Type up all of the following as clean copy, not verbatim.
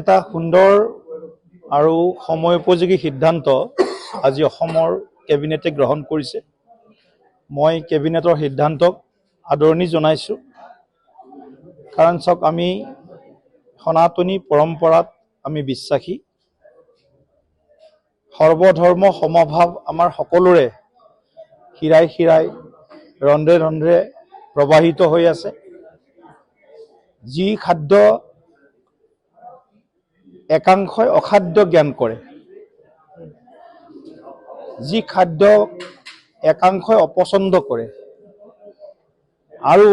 এটা সুন্দৰ আৰু সময়োপযোগী সিদ্ধান্ত আজি অসমৰ কেবিনেটে গ্ৰহণ কৰিছে। মই কেবিনেটৰ সিদ্ধান্তক আদৰণি জনাইছোঁ। কাৰণ চাওক, আমি সনাতনী পৰম্পৰাত আমি বিশ্বাসী। সৰ্বধৰ্ম সমভাৱ আমাৰ সকলোৰে শিৰাই শিৰাই ৰন্ধ্ৰে ৰন্ধ্ৰে প্ৰবাহিত হৈ আছে। যি খাদ্য একাংশই অখাদ্য জ্ঞান কৰে, যি খাদ্য একাংশই অপছন্দ কৰে, আৰু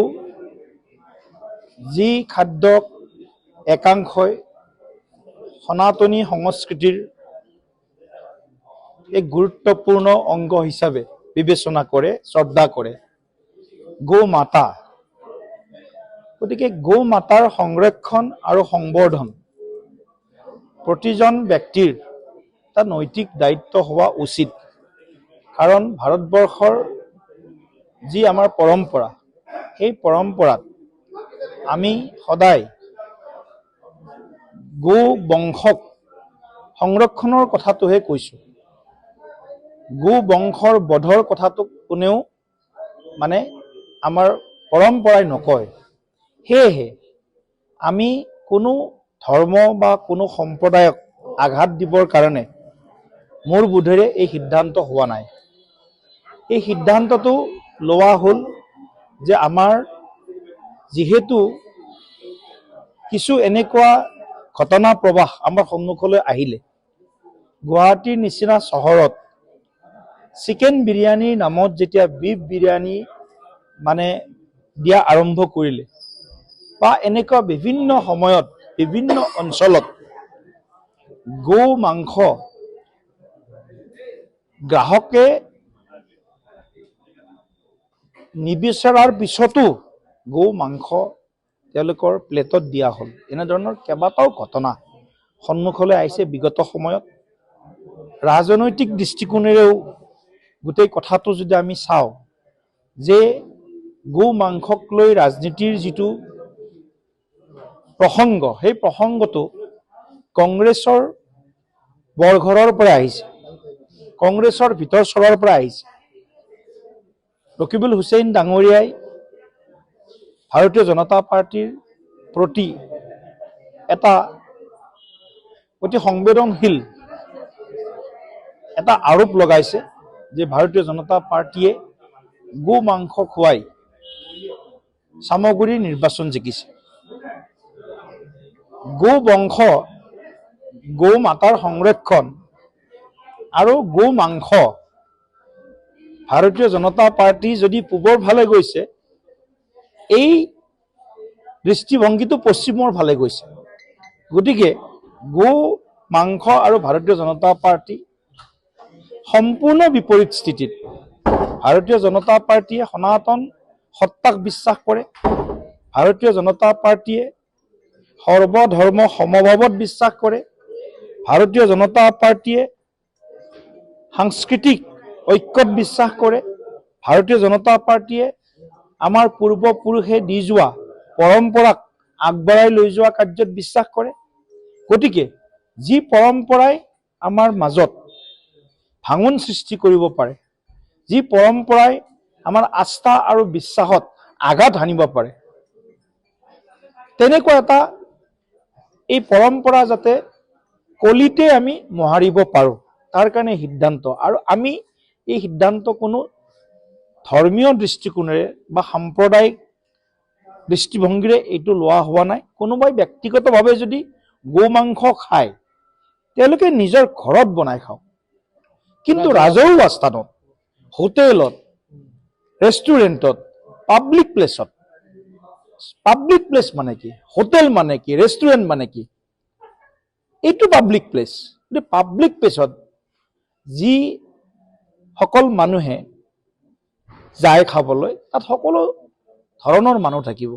যি খাদ্যক একাংশই সনাতনী সংস্কৃতিৰ এক গুৰুত্বপূৰ্ণ অংগ হিচাপে বিবেচনা কৰে, শ্ৰদ্ধা কৰে, গৌ মাতা। গতিকে গৌ মাতাৰ সংৰক্ষণ আৰু সংবৰ্ধন প্ৰতিজন ব্যক্তিৰ এটা নৈতিক দায়িত্ব হোৱা উচিত। কাৰণ ভাৰতবৰ্ষৰ যি আমাৰ পৰম্পৰা, সেই পৰম্পৰাত আমি সদায় গো বংশক সংৰক্ষণৰ কথাটোহে কৈছোঁ। গো বংশৰ বধৰ কথাটো কোনেও আমাৰ পৰম্পৰাই নকয়। সেয়েহে আমি কোনো ধৰ্ম বা কোনো সম্প্ৰদায়ক আঘাত দিবৰ কাৰণে মোৰ বোধেৰে এই সিদ্ধান্ত হোৱা নাই। এই সিদ্ধান্তটো লোৱা হ'ল যে আমাৰ যিহেতু কিছু এনেকুৱা ঘটনা প্ৰবাহ আমাৰ সন্মুখলৈ আহিলে, গুৱাহাটীৰ নিচিনা চহৰত চিকেন বিৰিয়ানীৰ নামত যেতিয়া বিফ বিৰিয়ানী দিয়া আৰম্ভ কৰিলে, বা এনেকুৱা বিভিন্ন সময়ত বিভিন্ন অঞ্চলত গৌ মাংস গ্ৰাহকে নিবিচাৰাৰ পিছতো গৌ মাংস তেওঁলোকৰ প্লেটত দিয়া হ'ল। এনেধৰণৰ কেইবাটাও ঘটনা সন্মুখলৈ আহিছে বিগত সময়ত। ৰাজনৈতিক দৃষ্টিকোণেৰেও গোটেই কথাটো যদি আমি চাওঁ, যে গৌ মাংসক লৈ ৰাজনীতিৰ যিটো প্ৰসংগ, সেই প্ৰসংগটো কংগ্ৰেছৰ বৰঘৰৰ পৰা আহিছে, কংগ্ৰেছৰ ভিতৰ চৰৰ পৰা আহিছে। ৰকিবুল হুছেইন ডাঙৰীয়াই ভাৰতীয় জনতা পাৰ্টিৰ প্ৰতি এটা অতি সংবেদনশীল এটা আৰোপ লগাইছে যে ভাৰতীয় জনতা পাৰ্টিয়ে গো মাংস খুৱাই চামগুৰিৰ নিৰ্বাচন জিকিছে। গৌ বংশ, গৌ মাতাৰ সংৰক্ষণ আৰু গৌ মাংস ভাৰতীয় জনতা পাৰ্টি যদি পূবৰ ফালে গৈছে, এই দৃষ্টিভংগীটো পশ্চিমৰ ফালে গৈছে। গতিকে গৌ মাংস আৰু ভাৰতীয় জনতা পাৰ্টি সম্পূৰ্ণ বিপৰীত স্থিতিত। ভাৰতীয় জনতা পাৰ্টিয়ে সনাতন সত্তাক বিশ্বাস কৰে, ভাৰতীয় জনতা পাৰ্টিয়ে সৰ্বধৰ্ম সমভাৱত বিশ্বাস কৰে, ভাৰতীয় জনতা পাৰ্টিয়ে সাংস্কৃতিক ঐক্যত বিশ্বাস কৰে, ভাৰতীয় জনতা পাৰ্টিয়ে আমাৰ পূৰ্বপুৰুষে দি যোৱা পৰম্পৰাক আগবঢ়াই লৈ যোৱা কাৰ্যত বিশ্বাস কৰে। গতিকে যি পৰম্পৰাই আমাৰ মাজত ভাঙোন সৃষ্টি কৰিব পাৰে, যি পৰম্পৰাই আমাৰ আস্থা আৰু বিশ্বাসত আঘাত হানিব পাৰে, তেনেকুৱা এটা এই পৰম্পৰা যাতে কলিতে আমি মোহাৰিব পাৰোঁ, তাৰ কাৰণে সিদ্ধান্ত। আৰু আমি এই সিদ্ধান্ত কোনো ধৰ্মীয় দৃষ্টিকোণেৰে বা সাম্প্ৰদায়িক দৃষ্টিভংগীৰে এইটো লোৱা হোৱা নাই। কোনোবাই ব্যক্তিগতভাৱে যদি গৌ মাংস খায়, তেওঁলোকে নিজৰ ঘৰত বনাই খাওক। কিন্তু ৰাজহুৱা স্থানত, হোটেলত, ৰেষ্টুৰেণ্টত, পাব্লিক প্লেচত, পাব্লিক প্লেচ মানে কি, হোটেল মানে কি, ৰেষ্টুৰেণ্ট মানে কি, এইটো পাব্লিক প্লেচ। পাব্লিক প্লেচত যি সকল মানুহে যায় খাবলৈ, তাত সকলো ধৰণৰ মানুহ থাকিব,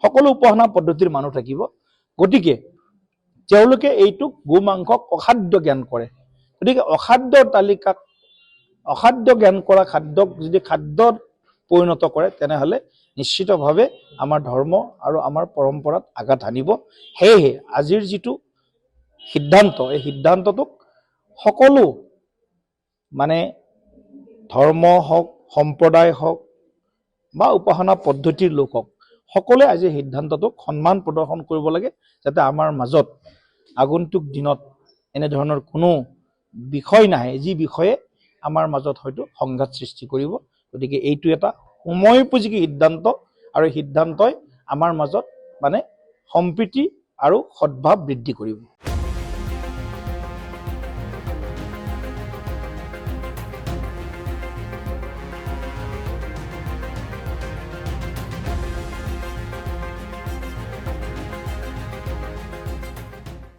সকলো উপাসনা পদ্ধতিৰ মানুহ থাকিব। গতিকে তেওঁলোকে এইটোক গো মাংসক অখাদ্য জ্ঞান কৰে। গতিকে অখাদ্যৰ তালিকাত অখাদ্য জ্ঞান কৰা খাদ্যক যদি খাদ্যত পৰিণত কৰে, তেনেহ'লে নিশ্চিতভাৱে আমাৰ ধৰ্ম আৰু আমাৰ পৰম্পৰাত আঘাত হানিব। সেয়েহে আজিৰ যিটো সিদ্ধান্ত, এই সিদ্ধান্তটোক সকলো মানে ধৰ্ম হওক, সম্প্ৰদায় হওক বা উপাসনা পদ্ধতিৰ লোক হওক, সকলোৱে আজি সিদ্ধান্তটোক সন্মান প্ৰদৰ্শন কৰিব লাগে, যাতে আমাৰ মাজত আগন্তুক দিনত এনেধৰণৰ কোনো বিষয় নাহে, যি বিষয়ে আমাৰ মাজত হয়তো সংঘাত সৃষ্টি কৰিব। গতিকে এইটো এটা সময়োপযোগী সিদ্ধান্ত, আৰু এই সিদ্ধান্তই আমাৰ মাজত মানে সম্প্ৰীতি আৰু সদ্ভাৱ বৃদ্ধি কৰিব।